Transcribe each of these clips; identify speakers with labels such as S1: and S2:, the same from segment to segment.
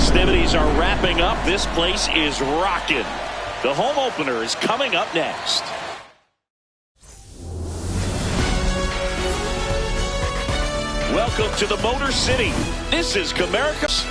S1: festivities are wrapping up. This place is rocking. The home opener is coming up next. Welcome to the Motor City. This is Comerica's.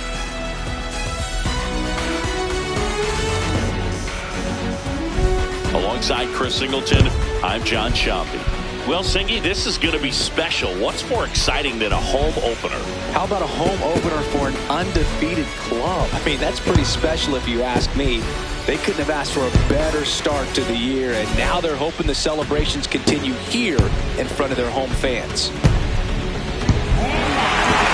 S1: Alongside Chris Singleton, I'm John Shampi. Well, Singy, this is going to be special. What's more exciting than a home opener?
S2: How about a home opener for an undefeated club? I mean, that's pretty special if you ask me. They couldn't have asked for a better start to the year, and now they're hoping the celebrations continue here in front of their home fans.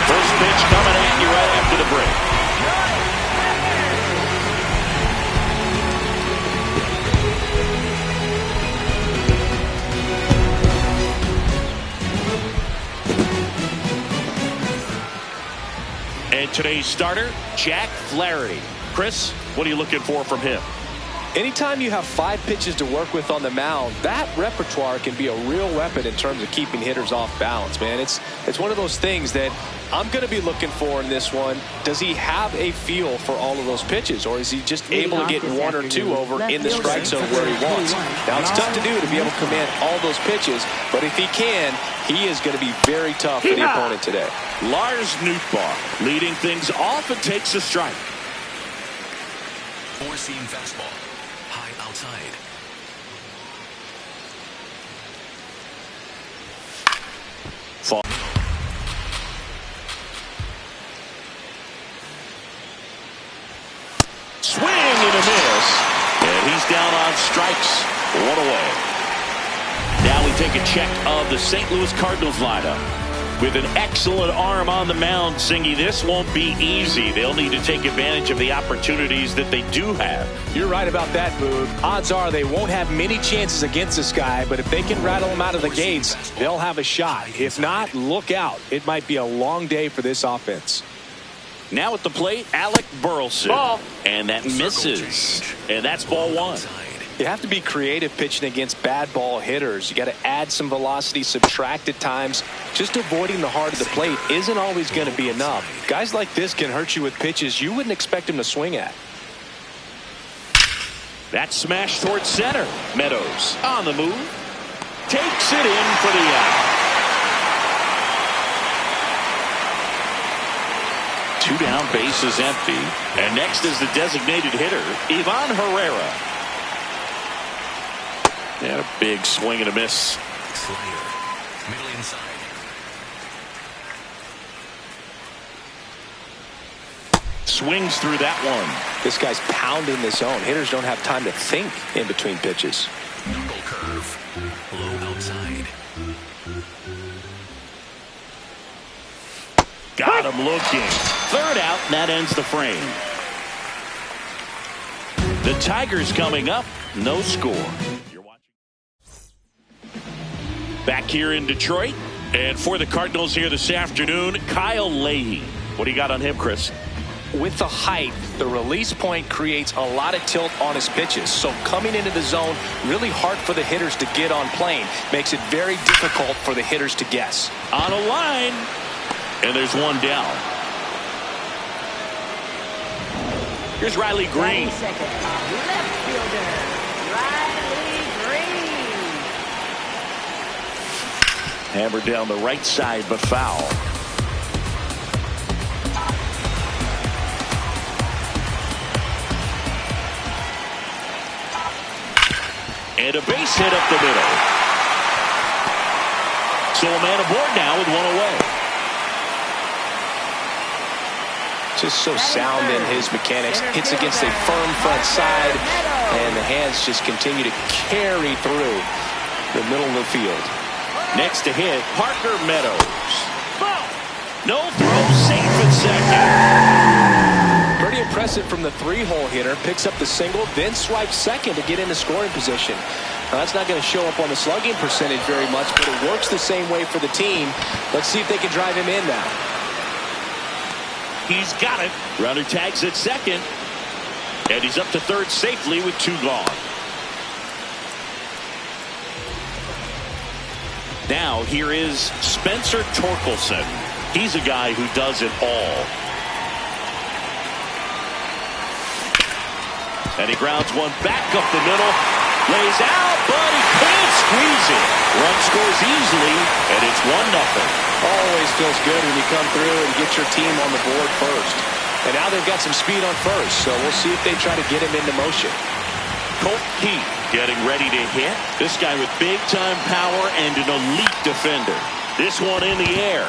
S1: First pitch coming at you right after the break. And today's starter, Jack Flaherty. Chris, what are you looking for from him?
S2: Anytime you have 5 pitches to work with on the mound, that repertoire can be a real weapon in terms of keeping hitters off balance, man. It's one of those things that I'm going to be looking for in this one. Does he have a feel for all of those pitches, or is he just able to get 1 or 2 over in the strike zone where he wants? Now, it's tough to do to be able to command all those pitches, but if he can, he is going to be very tough for the opponent today.
S1: Lars Nootbaar leading things off and takes a strike.
S3: Four-seam fastball. High outside.
S1: Fall. Swing and a miss. And he's down on strikes. 1 away. Now we take a check of the St. Louis Cardinals lineup. With an excellent arm on the mound, Singy, this won't be easy. They'll need to take advantage of the opportunities that they do have.
S2: You're right about that, Boog. Odds are they won't have many chances against this guy, but if they can rattle him out of the gates, they'll have a shot. If not, look out. It might be a long day for this offense.
S1: Now at the plate, Alec Burleson. Ball. And that misses. And that's ball 1.
S2: You have to be creative pitching against bad ball hitters. You got to add some velocity, subtract at times. Just avoiding the heart of the plate isn't always going to be enough. Guys like this can hurt you with pitches you wouldn't expect him to swing at.
S1: That smash towards center. Meadows on the move. Takes it in for the out. 2 down, base is empty. And next is the designated hitter, Ivan Herrera. And a big swing and a miss.
S3: Slider. Middle inside.
S1: Swings through that one.
S2: This guy's pounding the zone. Hitters don't have time to think in between pitches.
S3: Knuckle curve. Low outside.
S1: Got him looking. 3rd out, and that ends the frame. The Tigers coming up. No score. Back here in Detroit, and for the Cardinals here this afternoon, Kyle Leahy. What do you got on him, Chris?
S2: With the height, the release point creates a lot of tilt on his pitches. So coming into the zone, really hard for the hitters to get on plane. Makes it very difficult for the hitters to guess.
S1: On a line, and there's 1 down. Here's Riley Green.
S4: Left fielder, Riley Green.
S1: Hammered down the right side, but foul. And a base hit up the middle. So a man aboard now with 1 away.
S2: Just so sound in his mechanics. Hits against a firm front side, and the hands just continue to carry through the middle of the field.
S1: Next to hit, Parker Meadows. No throw, safe at second.
S2: Pretty impressive from the 3-hole hitter. Picks up the single, then swipes second to get into scoring position. Now, that's not going to show up on the slugging percentage very much, but it works the same way for the team. Let's see if they can drive him in now.
S1: He's got it. Runner tags at second. And he's up to 3rd safely with 2 gone. Now here is Spencer Torkelson. He's a guy who does it all. And he grounds one back up the middle. Lays out, but he can't squeeze it. Run scores easily, and it's 1-0.
S2: Always feels good when you come through and get your team on the board first. And now they've got some speed on first, so we'll see if they try to get him into motion.
S1: Colt Heath getting ready to hit. This guy with big-time power and an elite defender. This one in the air.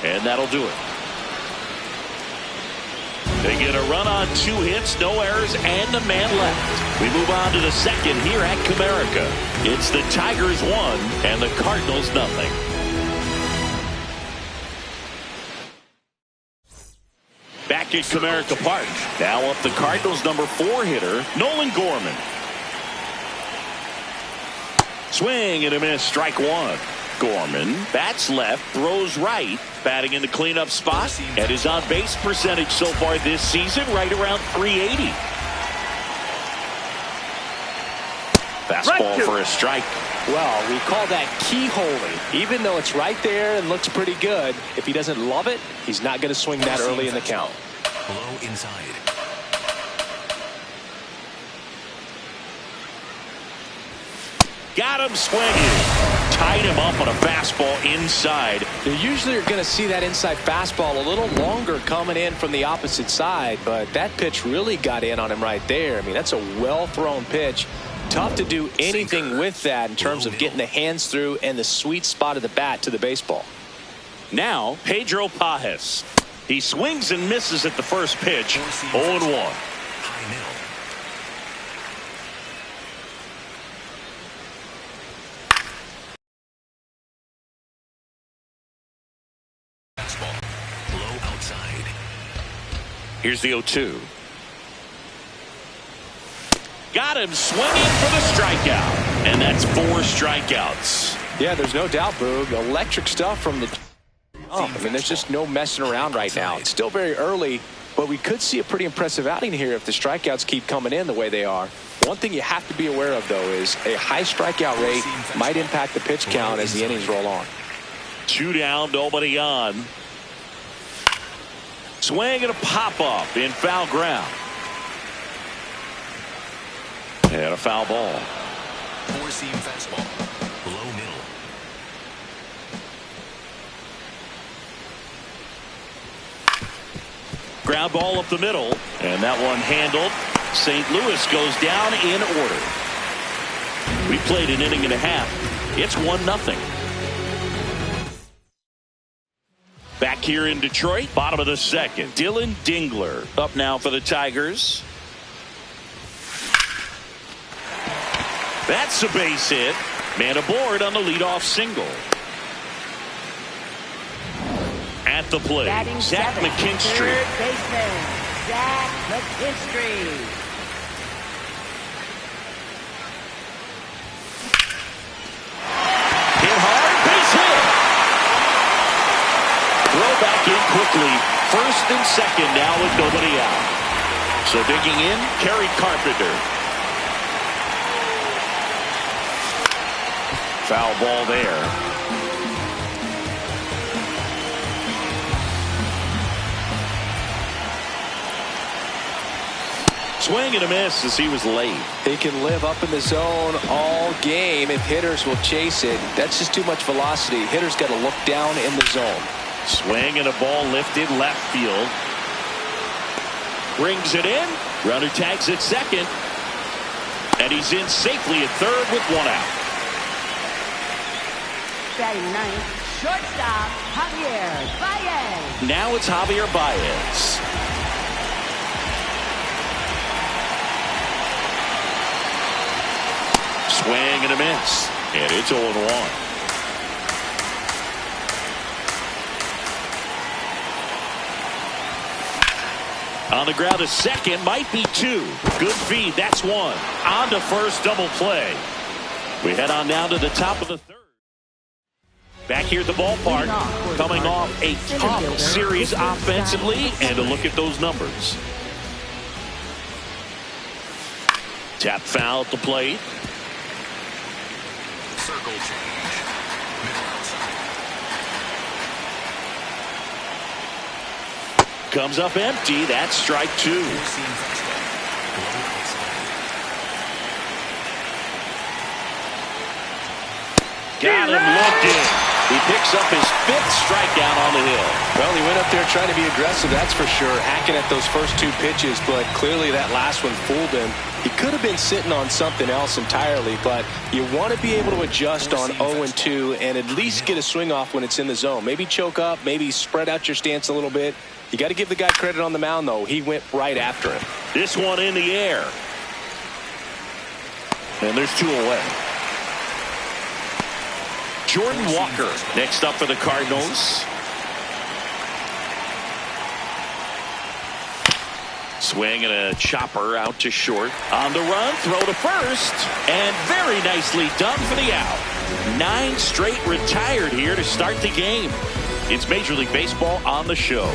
S1: And that'll do it. They get a run on 2 hits, no errors, and a man left. We move on to the second here at Comerica. It's the Tigers 1 and the Cardinals 0. Back at Comerica Park. Now up the Cardinals' number 4 hitter, Nolan Gorman. Swing and a miss, strike 1. Gorman bats left, throws right, batting in the cleanup spot, and his on-base percentage so far this season right around .380. Fastball for a strike.
S2: Well, we call that keyholing. Even though it's right there and looks pretty good, if he doesn't love it, he's not going to swing that early in the count.
S3: Low inside.
S1: Got him swinging. Tied him up on a fastball inside.
S2: You usually are going to see that inside fastball a little longer coming in from the opposite side, but that pitch really got in on him right there. I mean, that's a well-thrown pitch. Tough to do anything with that in terms of getting the hands through and the sweet spot of the bat to the baseball.
S1: Now, Pedro Pajes. He swings and misses at the first pitch. 0-1.
S3: High middle. Fastball. Low outside.
S1: Here's the 0-2. Got him swinging for the strikeout. And that's 4 strikeouts.
S2: Yeah, there's no doubt, Boog. Electric stuff from the... I mean, there's just no messing around right now. It's still very early, but we could see a pretty impressive outing here if the strikeouts keep coming in the way they are. One thing you have to be aware of, though, is a high strikeout rate might impact the pitch count as the innings roll on.
S1: 2 down, nobody on. Swing and a pop-up in foul ground. And a foul ball.
S3: 4-seam fastball. Low middle.
S1: Ground ball up the middle. And that one handled. St. Louis goes down in order. We played an inning and a half. It's 1-0. Back here in Detroit, bottom of the second. Dylan Dingler up now for the Tigers. That's a base hit. Man aboard on the leadoff single. At the plate, Zach McKinstry.
S4: Third baseman, Zach McKinstry.
S1: Hit hard, base hit. Throw back in quickly. First and second now with nobody out. So digging in, Kerry Carpenter. Foul ball there. Swing and a miss as he was late.
S2: He can live up in the zone all game if hitters will chase it. That's just too much velocity. Hitters got to look down in the zone.
S1: Swing and a ball lifted left field. Brings it in. Runner tags at second. And he's in safely at third with 1 out.
S4: Batting ninth, shortstop, Javier Baez.
S1: Now it's Javier Baez. Swing and a miss. And it's 0-1. On the ground to second, might be 2. Good feed, that's 1. On to first, double play. We head on down to the top of the third. Back here at the ballpark, coming off a tough series offensively, and a look at those numbers. Tap foul at the plate.
S3: Circle change. Middle outside.
S1: comes up empty. That's strike two.
S3: Four-seam fastball. Low outside.
S1: Got him looking. He picks up his fifth strikeout on the hill.
S2: Well, he went up there trying to be aggressive, that's for sure, hacking at those first two pitches, but clearly that last one fooled him. He could have been sitting on something else entirely, but you want to be able to adjust on 0-2 and at least get a swing off when it's in the zone. Maybe choke up, maybe spread out your stance a little bit. You got to give the guy credit on the mound, though. He went right after him.
S1: This one in the air. And there's two away. Jordan Walker next up for the Cardinals. Swing and a chopper out to short. On the run, throw to first. And very nicely done for the out. 9 straight retired here to start the game. It's Major League Baseball on the show.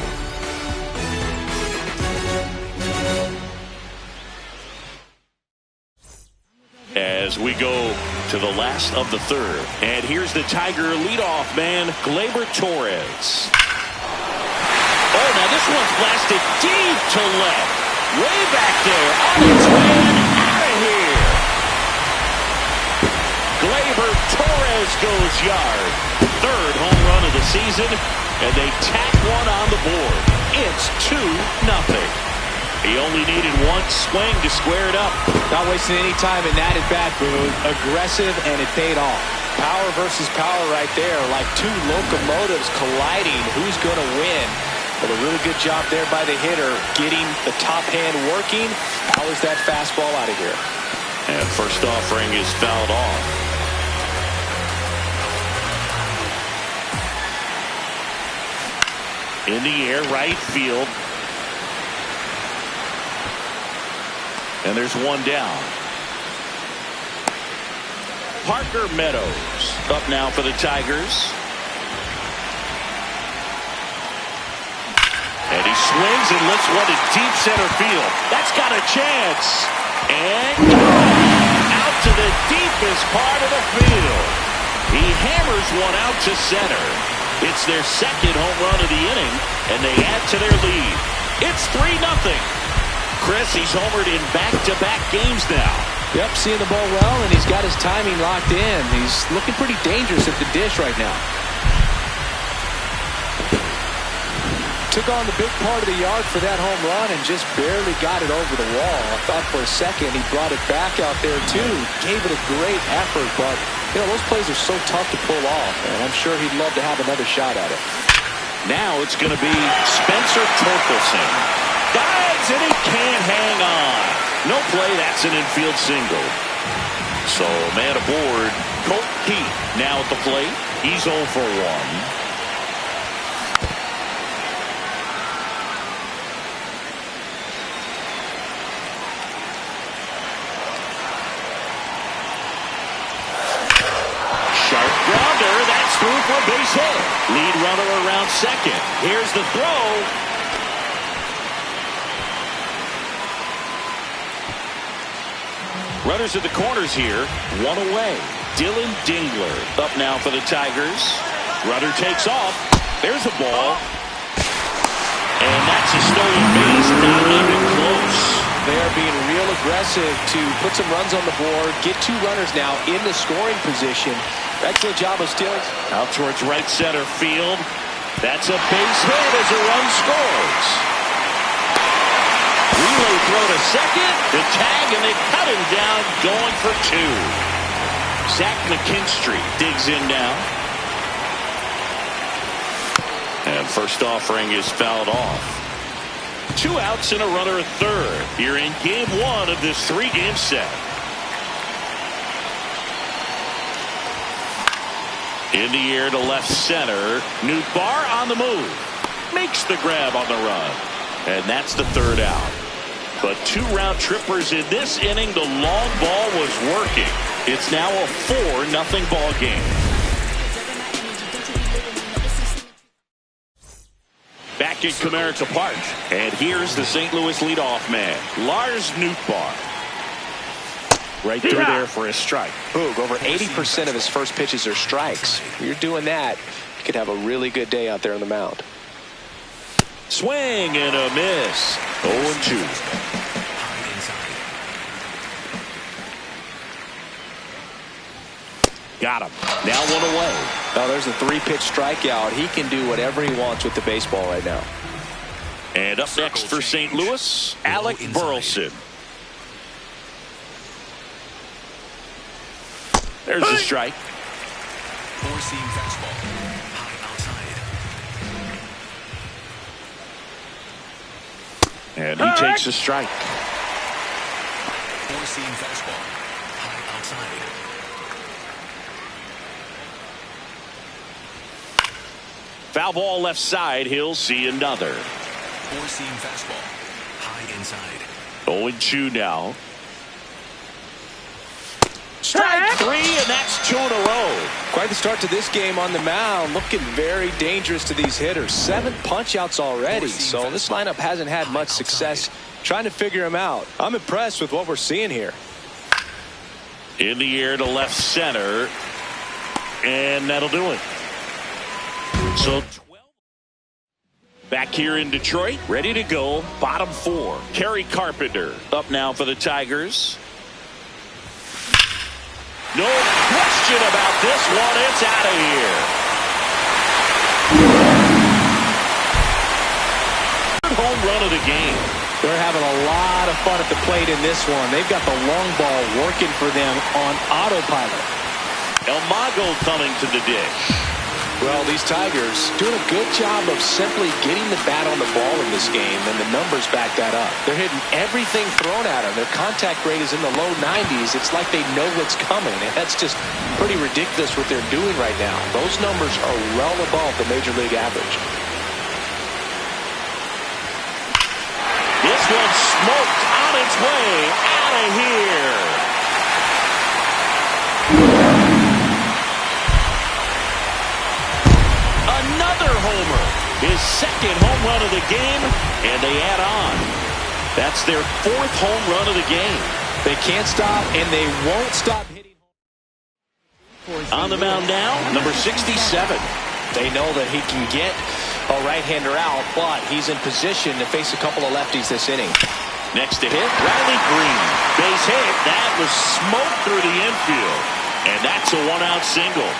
S1: As we go to the last of the third. And here's the Tiger leadoff man, Gleyber Torres. Oh, now this one's blasted deep to left. Way back there. On its way and out of here. Gleyber Torres goes yard. Third home run of the season. And they tack one on the board. It's 2-0. He only needed one swing to square it up.
S2: Not wasting any time in that at-bat, Boone. Aggressive, and it paid off. Power versus power right there, like two locomotives colliding. Who's going to win? But a really good job there by the hitter, getting the top hand working. Powers that fastball out of here.
S1: And first offering is fouled off. In the air, right field. And there's one down. Parker Meadows up now for the Tigers. And he swings and lifts one to deep center field. That's got a chance. And out to the deepest part of the field. He hammers one out to center. It's their second home run of the inning, and they add to their lead. It's 3-0. Chris, he's homered in back-to-back games now.
S2: Yep, seeing the ball well, and he's got his timing locked in. He's looking pretty dangerous at the dish right now. Took on the big part of the yard for that home run and just barely got it over the wall. I thought for a second he brought it back out there too. Gave it a great effort, but you know those plays are so tough to pull off, and I'm sure he'd love to have another shot at it.
S1: Now it's going to be Spencer Torkelson. Dives and he can't hang on. No play, that's an infield single. So man aboard, Colt Heath now at the plate. He's 0 for 1. Through for a base hit. Lead runner around second. Here's the throw. Runners at the corners here. One away. Dylan Dingler up now for the Tigers. Runner takes off. There's a ball. And that's a stolen base. Not even close.
S2: They are being real aggressive to put some runs on the board. Get 2 runners now in the scoring position. Excellent job of stealing.
S1: Out towards right center field. That's a base hit as a run scores. Relay throw to second. The tag, and they cut him down going for 2. Zach McKinstry digs in now. And first offering is fouled off. 2 outs and a runner at third here in game 1 of this 3-game set. In the air to left center. Nootbaar on the move. Makes the grab on the run. And that's the 3rd out. But 2 round trippers in this inning. The long ball was working. It's now a 4-0 ball game. Back at Comerica Park. And here's the St. Louis leadoff man, Lars Nootbaar. Right through there for a strike.
S2: Boog, over 80% of his first pitches are strikes. If you're doing that, you could have a really good day out there on the mound.
S1: Swing and a miss. 0-2.
S3: High inside.
S1: Got him. Now one away.
S2: Oh, there's a 3-pitch strikeout. He can do whatever he wants with the baseball right now.
S1: And up next for St. Louis, Alec Burleson. There's a strike.
S3: Four-seam fastball. High outside.
S1: And he takes a strike.
S3: Four-seam fastball. High outside.
S1: Foul ball left side. He'll see another.
S3: Four-seam fastball. High inside.
S1: 0-2 now. Strike 3, and that's 2 in a row.
S2: Quite the start to this game on the mound. Looking very dangerous to these hitters. 7 punch-outs already. So this lineup hasn't had much success trying to figure him out. I'm impressed with what we're seeing here.
S1: In the air to left center. And that'll do it. So 12. Back here in Detroit, ready to go. Bottom 4. Kerry Carpenter up now for the Tigers. No question about this one. It's out of here. Home run of the game.
S2: They're having a lot of fun at the plate in this one. They've got the long ball working for them on autopilot.
S1: El Mago coming to the dish.
S2: Well, these Tigers doing a good job of simply getting the bat on the ball in this game, and the numbers back that up. They're hitting everything thrown at them. Their contact rate is in the low 90s. It's like they know what's coming, and that's just pretty ridiculous what they're doing right now. Those numbers are well above the Major League average.
S1: This one's smoked on its way out of here. Another homer. His second home run of the game, and they add on. That's their 4th home run of the game.
S2: They can't stop, and they won't stop hitting.
S1: On the mound now, number 67.
S2: They know that he can get a right-hander out, but he's in position to face a couple of lefties this inning.
S1: Next to hit, Riley Green. Base hit. That was smoked through the infield. And that's a 1-out single.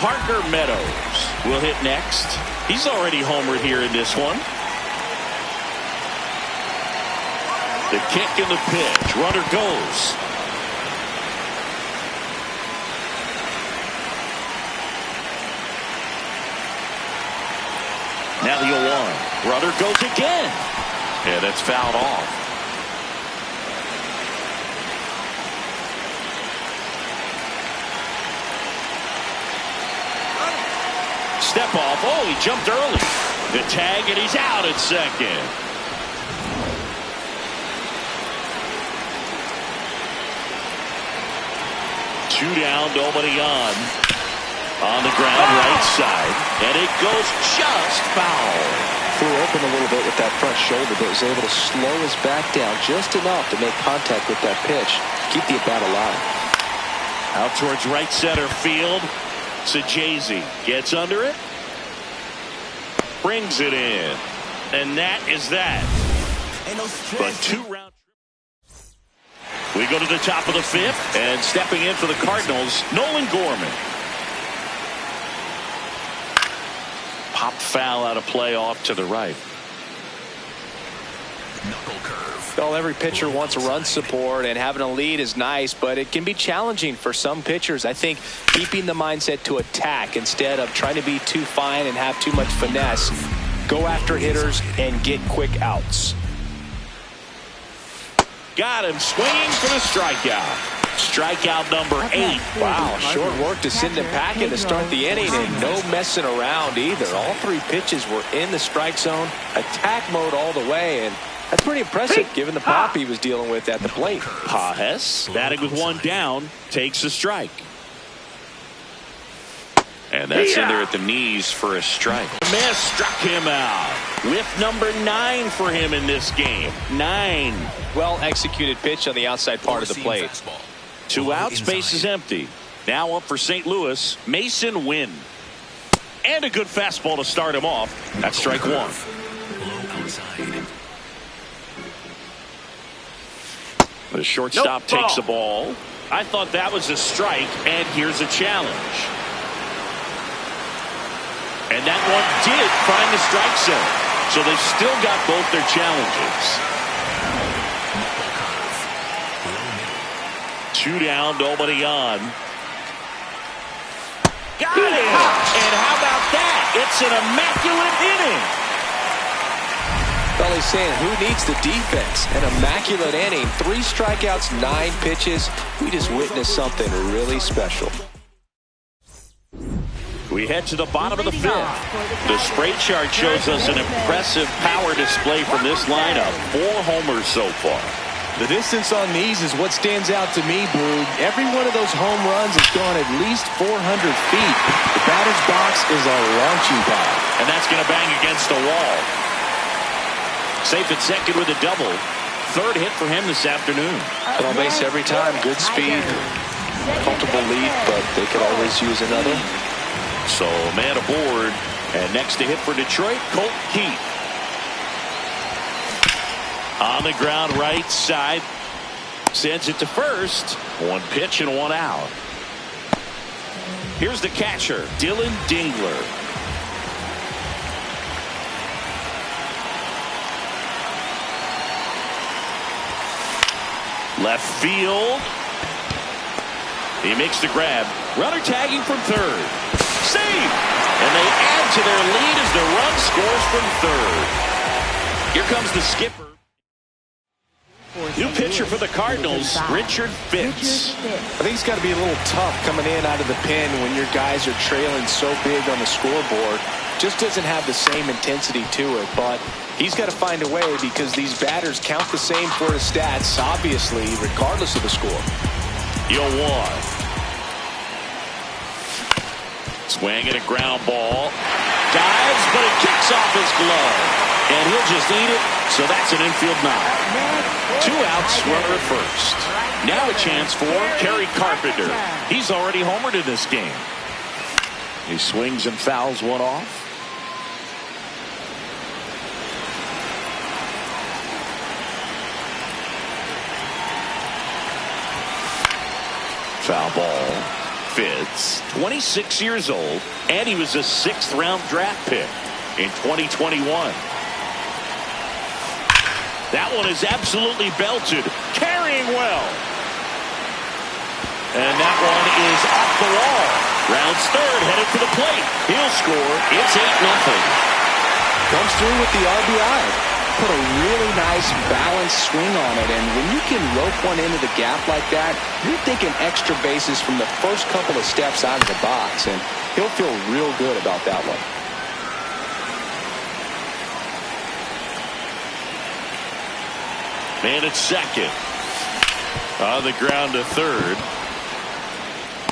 S1: Parker Meadows will hit next. He's already homered here in this one. The kick and the pitch. Runner goes. Now the 0-1. Runner goes again. Yeah, that's fouled off. Step off. Oh, he jumped early. The tag, and he's out at second. Two down, nobody on. On the ground, right side. And it goes just foul.
S2: Flew open a little bit with that front shoulder, but was able to slow his back down just enough to make contact with that pitch. Keep the at-bat alive.
S1: Out towards right center field. Sajazi gets under it. Brings it in. And that is that. But 2 round. We go to the top of the 5th. And stepping in for the Cardinals, Nolan Gorman. Popped foul out of play off to the right.
S3: Knuckle curve.
S2: Well, every pitcher wants a run support, and having a lead is nice, but it can be challenging for some pitchers. I think keeping the mindset to attack instead of trying to be too fine and have too much finesse. Go after hitters and get quick outs.
S1: Got him swinging for the strikeout. Strikeout number 8.
S2: Wow, short work to send him packing to start the inning, and no messing around either. All 3 pitches were in the strike zone, attack mode all the way, and that's pretty impressive given the pop he was dealing with at the plate.
S1: Pajes, batting with 1 down, takes a strike. And that's in there at the knees for a strike. Miss struck him out. Whip number 9 for him in this game. 9.
S2: Well executed pitch on the outside part of the plate.
S1: 2 outs, base is empty. Now up for St. Louis, Mason Wynn. And a good fastball to start him off. That's strike one.
S3: Low outside.
S1: The shortstop takes the ball. I thought that was a strike, and here's a challenge. And that one did find the strike zone. So they've still got both their challenges. 2 down, nobody on. Got it! And how about that? It's an immaculate inning.
S2: Well, he's saying, who needs the defense? An immaculate inning. 3 strikeouts, 9 pitches. We just witnessed something really special.
S1: We head to the bottom of the 5th. The spray chart shows us an impressive power display from this lineup. 4 homers so far.
S2: The distance on these is what stands out to me, Boog. Every one of those home runs has gone at least 400 feet. The batter's box is a launching pad.
S1: And that's going to bang against the wall. Safe at second with a double. 3rd hit for him this afternoon.
S2: But on base every time. Good speed. Comfortable lead, but they could always use another.
S1: So man aboard. And next to hit for Detroit, Colt Keith. On the ground right side. Sends it to first. 1 pitch and 1 out. Here's the catcher, Dylan Dingler. Left field. He makes the grab. Runner tagging from 3rd. Save! And they add to their lead as the run scores from 3rd. Here comes the skipper. New pitcher for the Cardinals, Richard Fitz.
S2: I think it's got to be a little tough coming in out of the pen when your guys are trailing so big on the scoreboard. Just doesn't have the same intensity to it, but he's got to find a way because these batters count the same for his stats, obviously, regardless of the score.
S1: 0-1. Swing and a ground ball. Dives, but it kicks off his glove. And he'll just eat it, so that's an infield knock. 2 outs, runner at first. Now a chance for Kerry Carpenter. He's already homered in this game. He swings and fouls one off. Foul ball. Fitz, 26 years old, and he was a 6th-round draft pick in 2021. That one is absolutely belted, carrying well. And that one is off the wall. Rounds 3rd, headed for the plate. He'll score. It's 8-0.
S2: Comes through with the RBI. Put a really nice balanced swing on it, and when you can rope one into the gap like that, you're thinking extra bases from the first couple of steps out of the box, and he'll feel real good about that one.
S1: Man at second. On the ground to 3rd.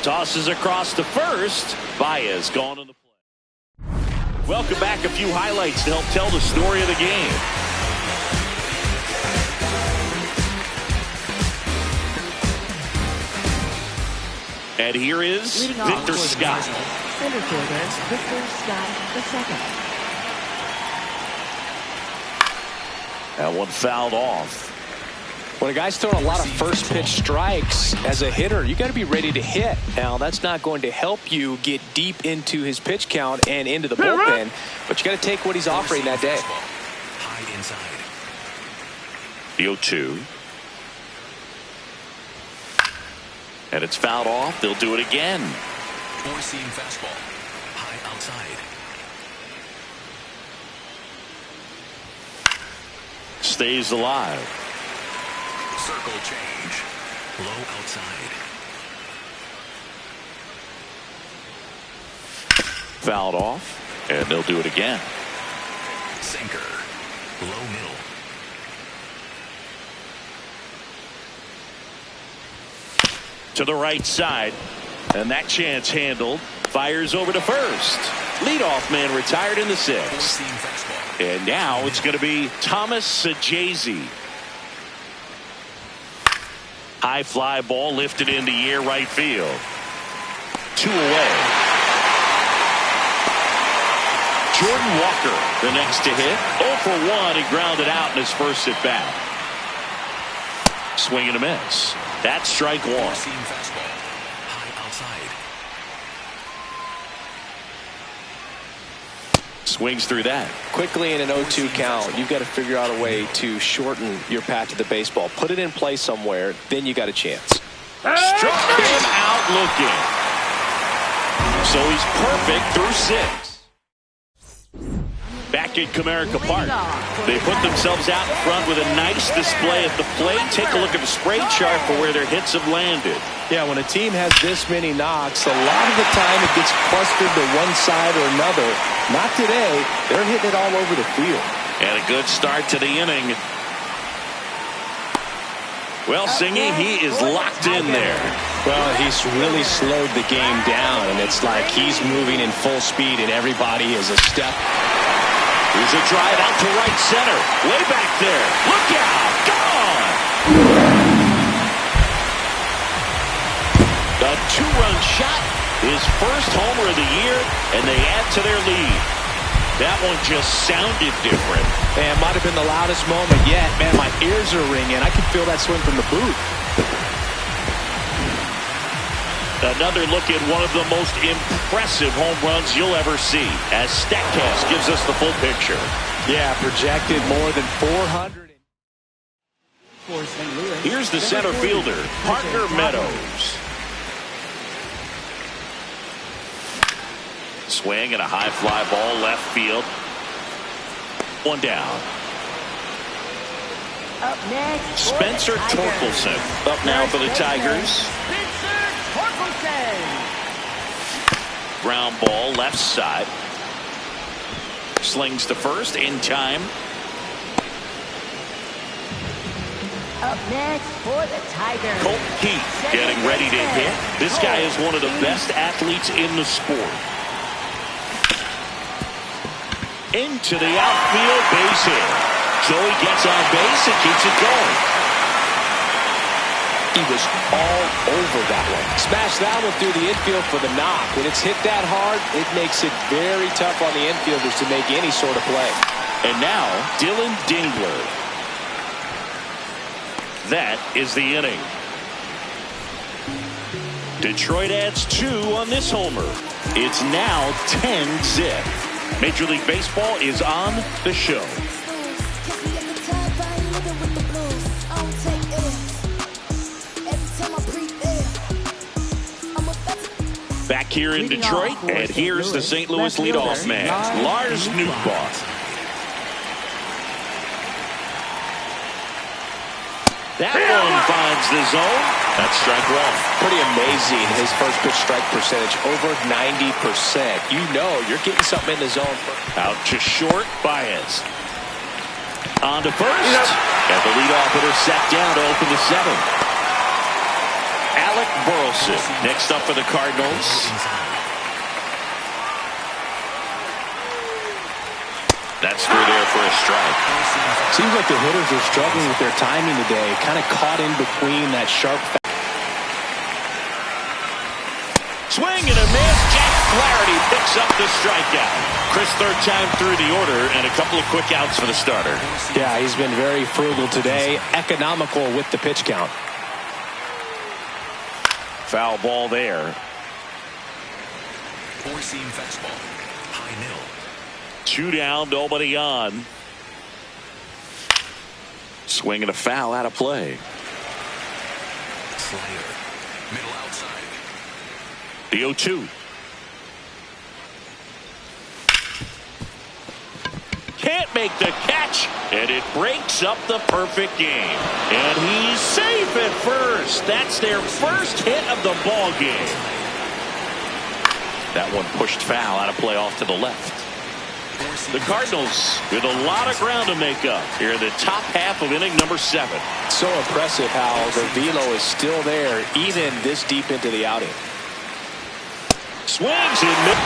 S1: Tosses across to first. Baez gone in the play. Welcome back. A few highlights to help tell the story of the game. And here is Victor Scott.
S4: Center fielder, Victor Scott II.
S1: That one fouled off.
S2: When a guy's throwing a lot of first pitch strikes as a hitter, you got to be ready to hit. Now, that's not going to help you get deep into his pitch count and into the bullpen, but you got to take what he's offering that day.
S3: High inside.
S1: The 0-2. And it's fouled off. They'll do it again.
S3: Four-seam fastball. High outside.
S1: Stays alive.
S3: Circle change. Low outside.
S1: Fouled off. And they'll do it again.
S3: Sinker. Low middle.
S1: To the right side. And that chance handled. Fires over to first. Leadoff man retired in the 6th.
S3: Four-seam fastball.
S1: And now it's going to be Thomas Sajazi. High fly ball lifted into the air right field. 2 away. Jordan Walker, the next to hit. 0 for 1. He grounded out in his first at bat. Swing and a miss. That's strike one.
S3: Four-seam fastball. High outside.
S1: Swings through that.
S2: Quickly in an 0-2 count, you've got to figure out a way to shorten your path to the baseball. Put it in play somewhere, then you got a chance.
S1: Struck him out looking. So he's perfect through 6. Back at Comerica Park, they put themselves out in front with a nice display at the plate. Take a look at the spray chart for where their hits have landed.
S2: Yeah, when a team has this many knocks, a lot of the time it gets clustered to one side or another. Not today. They're hitting it all over the field.
S1: And a good start to the inning. Well, Singy, he is locked in there.
S2: Well, he's really slowed the game down, and it's like he's moving in full speed, and everybody is a step.
S1: Here's a drive out to right center. Way back there. Look out. Gone. A 2-run shot. His first homer of the year, and they add to their lead. That one just sounded different.
S2: Man, might have been the loudest moment yet. Man, my ears are ringing. I can feel that swing from the booth.
S1: Another look at one of the most impressive home runs you'll ever see, as StatCast gives us the full picture.
S2: Yeah, projected more than 400.
S1: Here's the center fielder, Parker Meadows. Swing and a high fly ball left field. One down.
S4: Up next,
S1: Spencer Torkelson up now for the Tigers. Ground ball left side. Slings to first in time.
S4: Up next for the Tigers,
S1: Colt Keith getting ready to hit. This guy is one of the best athletes in the sport. Into the outfield, base hit. Joey gets on base and keeps it going.
S2: He was all over that one. Smashed that one through the infield for the knock. When it's hit that hard, it makes it very tough on the infielders to make any sort of play.
S1: And now, Dylan Dingler. That is the inning. Detroit adds 2 on this homer. It's now 10-zip. Major League Baseball is on the show. Back here in Detroit, and here's the St. Louis leadoff man, Lars Nootbaar. That one finds the zone. That's strike one.
S2: Pretty amazing, his first pitch strike percentage, over 90%. You know you're getting something in the zone.
S1: Out to short, Baez. On to first. And the leadoff hitter set down to open the 7th. Alec Burleson next up for the Cardinals. That's through there for a strike.
S2: Seems like the hitters are struggling with their timing today. Kind of caught in between that sharp.
S1: Swing and a miss. Jack Flaherty picks up the strikeout. Chris, third time through the order, and a couple of quick outs for the starter.
S2: Yeah, he's been very frugal today. Economical with the pitch count.
S1: Foul ball there.
S3: Four-seam fastball. High middle.
S1: 2 down, nobody on. Swing and a foul out of play.
S3: Slider. Middle outside.
S1: The 0-2. Can't make the catch, and it breaks up the perfect game. And he's safe at first. That's their first hit of the ball game. That one pushed foul out of play off to the left. The Cardinals with a lot of ground to make up here in the top half of inning number 7.
S2: So impressive how the velo is still there even this deep into the outing.
S1: Swings in mid.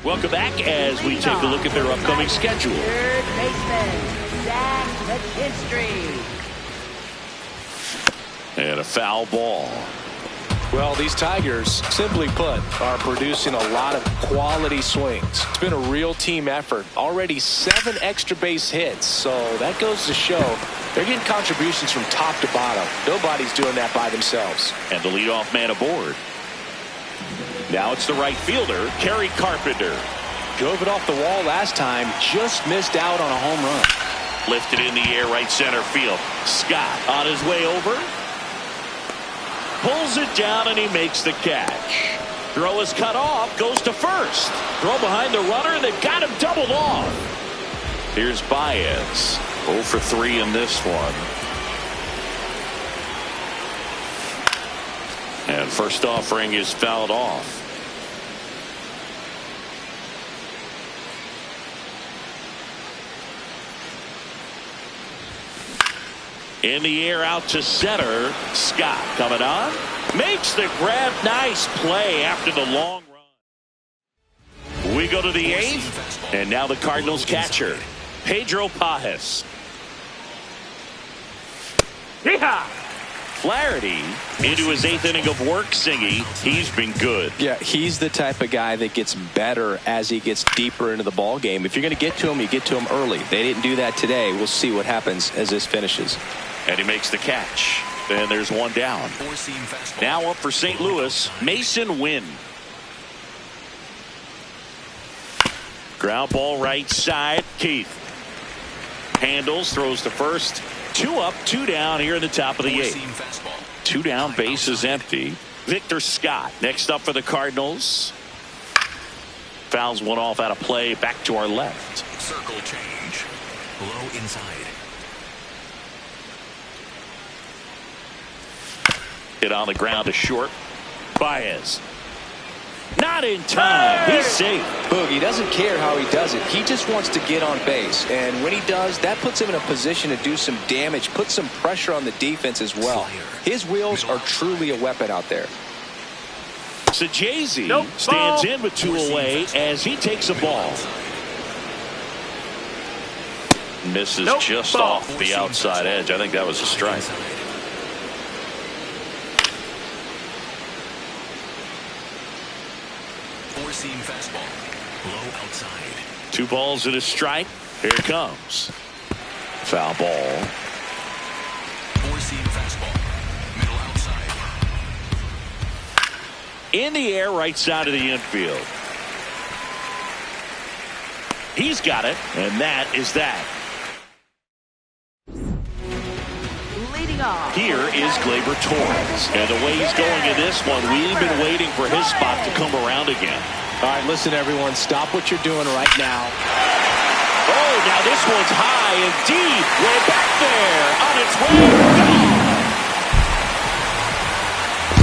S1: Welcome back as we take a look at their upcoming schedule.
S4: third baseman, Zach McKinstry.
S1: And a foul ball.
S2: Well, these Tigers, simply put, are producing a lot of quality swings. It's been a real team effort. Already 7 extra base hits, so that goes to show they're getting contributions from top to bottom. Nobody's doing that by themselves.
S1: And the leadoff man aboard. Now it's the right fielder, Kerry Carpenter.
S2: Drove it off the wall last time, just missed out on a home run.
S1: Lifted in the air, right center field. Scott on his way over. Pulls it down and he makes the catch. Throw is cut off, goes to first. Throw behind the runner, they've got him doubled off. Here's Baez. 0 for 3 in this one. And first offering is fouled off. In the air out to center. Scott coming on. Makes the grab. Nice play after the long run. We go to the 8th. And now the Cardinals catcher, Pedro Pajes. Yeehaw! Flaherty into his 8th inning of work, Singy. He's been good.
S2: Yeah, he's the type of guy that gets better as he gets deeper into the ball game. If you're going to get to him, you get to him early. They didn't do that today. We'll see what happens as this finishes.
S1: And he makes the catch. And there's one down. Now up for St. Louis, Mason Wynn. Ground ball right side. Keith handles, throws to first. 2 up, 2 down here in the top of the 8th. 2 down, base is empty. Victor Scott next up for the Cardinals. Fouls one off out of play, back to our left.
S3: Circle change. Low inside.
S1: Hit on the ground to short. Baez. Not in time. He's safe.
S2: Boogie doesn't care how he does it. He just wants to get on base. And when he does, that puts him in a position to do some damage, put some pressure on the defense as well. His wheels are truly a weapon out there.
S1: Sajazi stands in with 2 away as he takes a ball. Misses just off the outside edge. I think that was a strike.
S3: Four-seam fastball. Low outside.
S1: 2 balls and a strike. Here it comes. Foul ball.
S3: Four-seam fastball. Middle outside.
S1: In the air, right side of the infield. He's got it, and that is that.
S4: Leading off.
S1: Here is Gleyber Torres. And the way he's going in this one, we've been waiting for his spot to come around again.
S2: All right, listen, everyone. Stop what you're doing right now.
S1: Oh, now this one's high and deep. Way back there. On its way. Gone.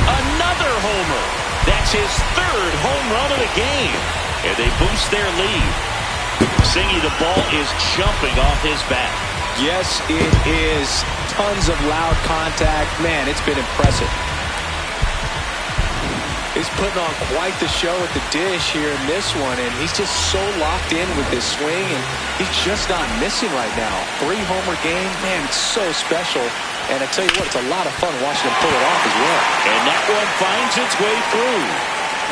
S1: Another homer. That's his 3rd home run of the game. And they boost their lead. Singy, the ball is jumping off his bat.
S2: Yes, it is. Tons of loud contact. Man, it's been impressive. He's putting on quite the show at the dish here in this one, and he's just so locked in with this swing, and he's just not missing right now. 3-homer game, man, it's so special. And I tell you what, it's a lot of fun watching him pull it off as well.
S1: And that one finds its way through.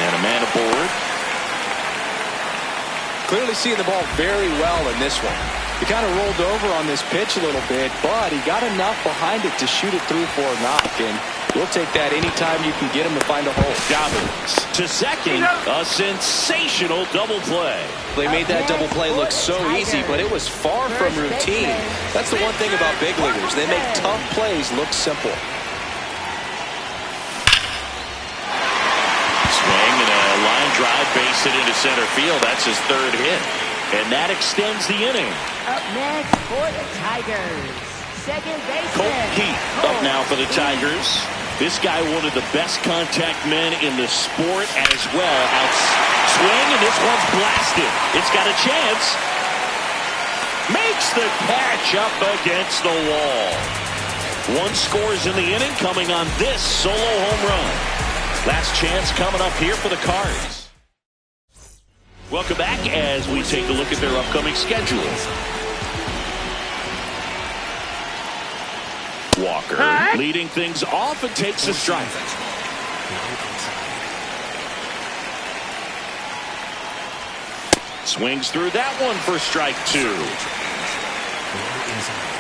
S1: And a man aboard.
S2: Clearly seeing the ball very well in this one. He kind of rolled over on this pitch a little bit, but he got enough behind it to shoot it through for a knock. And we'll take that anytime you can get him to find a hole.
S1: Dobbins to second. A sensational double play.
S2: They made that double play look so easy, but it was far from routine. That's the one thing about big leaguers. They make tough plays look simple.
S1: Swing and a line drive, base hit into center field. That's his 3rd hit. And that extends the inning.
S4: Up next for the Tigers, second baseman
S1: Colt Keith up now for the Tigers. This guy one of the best contact men in the sport as well. Swing, and this one's blasted. It's got a chance. Makes the catch up against the wall. 1 scores in the inning coming on this solo home run. Last chance coming up here for the Cards. Welcome back as we take a look at their upcoming schedule. Walker leading things off and takes a strike.
S3: Low outside.
S1: Swings through that one for strike two.
S3: Low inside.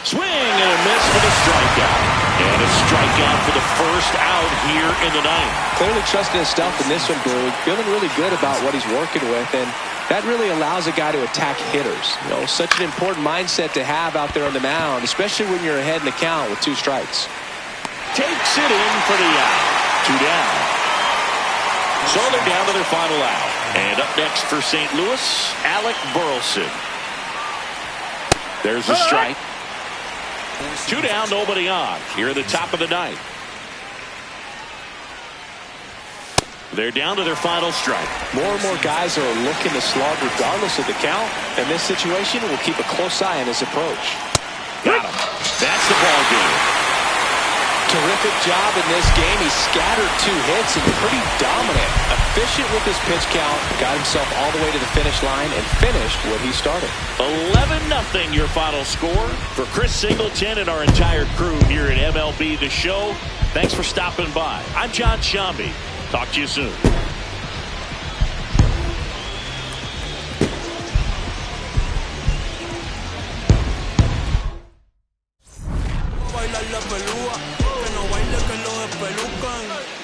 S1: Swing and a miss for the strikeout. And a strikeout for the first out here in the ninth.
S2: Clearly trusting his stuff in this one, Boog. Feeling really good about what he's working with, and that really allows a guy to attack hitters. You know, such an important mindset to have out there on the mound, especially when you're ahead in the count with 2 strikes.
S1: Takes it in for the out. 2 down. So they're down to their final out. And up next for St. Louis, Alec Burleson. There's a strike. 2 down, nobody on. Here at the top of the ninth. They're down to their final strike.
S2: More and more guys are looking to slog regardless of the count. In this situation, we'll keep a close eye on his approach.
S1: Got him. That's the ball game.
S2: Terrific job in this game. He scattered 2 hits and pretty dominant. Efficient with his pitch count. Got himself all the way to the finish line and finished what he started.
S1: 11-0 your final score. For Chris Singleton and our entire crew here at MLB The Show, thanks for stopping by. I'm John Shambi. Talk to you soon.
S5: Bailar la pelúa, que no baile que lo despelucan.